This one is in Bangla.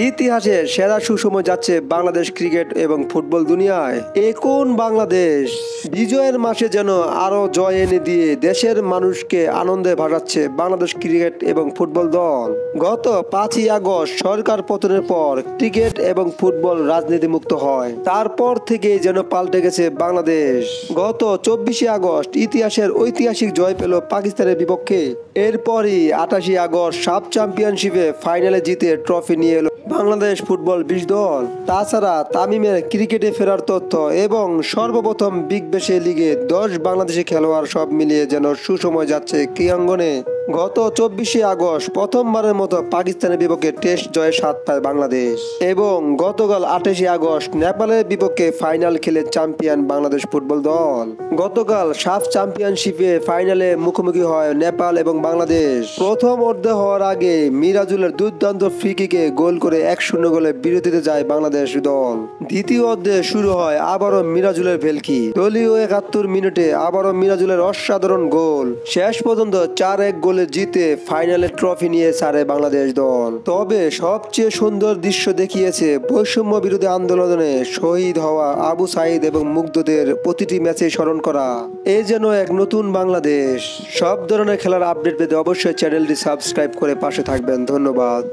ইতিহাসের সেরা সুসময় যাচ্ছে বাংলাদেশ ক্রিকেট এবং ফুটবল দুনিয়ায়। কোন বাংলাদেশ বিজয়ের মাসে যেন আরো জয় এনে দিয়ে দেশের মানুষকে আনন্দে ভাসাচ্ছে বাংলাদেশ ক্রিকেট এবং ফুটবল দল। গত 5ই আগস্ট সরকার পতনের পর ক্রিকেট এবং ফুটবল রাজনীতি মুক্ত হয়। তারপর থেকে যেন পাল্টে গেছে বাংলাদেশ। গত 24শে আগস্ট ইতিহাসের ঐতিহাসিক জয় পেল পাকিস্তানের বিপক্ষে। এরপরই 28শে আগস্ট সাব চ্যাম্পিয়নশিপে ফাইনালে জিতে ট্রফি নিয়ে এলো বাংলাদেশ ফুটবল 20 দল। তাছাড়া তামিমের ক্রিকেটে ফেরার তথ্য এবং সর্বপ্রথম বিগ ব্যাশ লিগে 10 বাংলাদেশি খেলোয়াড় সব মিলিয়ে যেন সুসময় যাচ্ছে ক্রীড়াঙ্গনে। গত 24শে আগস্ট প্রথমবারের মতো পাকিস্তানের বিপক্ষে টেস্ট জয়ে স্বাদ পায় বাংলাদেশ এবং গতকাল 28শে আগস্ট নেপালের বিপক্ষে ফাইনাল খেলে চ্যাম্পিয়ন বাংলাদেশ ফুটবল দল। গতকাল সাফ চ্যাম্পিয়নশিপে ফাইনালে মুখোমুখি হয় নেপাল এবং বাংলাদেশ। প্রথম অর্ধে হওয়ার আগে মিরাজুলের দুর্দান্ত ফ্রি কিকে গোল করে 1-0 গোলে বিরতিতে যায় বাংলাদেশ দল। দ্বিতীয় অর্ধে শুরু হয় আবারও মিরাজুলের ভেলকি। দলীয় 71 মিনিটে আবারও মিরাজুলের অসাধারণ গোল। শেষ পর্যন্ত 4-1 গোলে জিতে ফাইনালে ট্রফি নিয়ে ছাড়ে বাংলাদেশ দল। তবে সবচেয়ে সুন্দর দৃশ্য দেখিয়েছে বৈষম্য বিরোধী আন্দোলনে শহীদ হওয়া আবু সাইদ এবং মুগ্ধদের প্রতিটি ম্যাচে স্মরণ করা। এই যেন এক নতুন বাংলাদেশ। সব ধরনের খেলার আপডেট পেতে অবশ্যই চ্যানেলটি সাবস্ক্রাইব করে পাশে থাকবেন। ধন্যবাদ।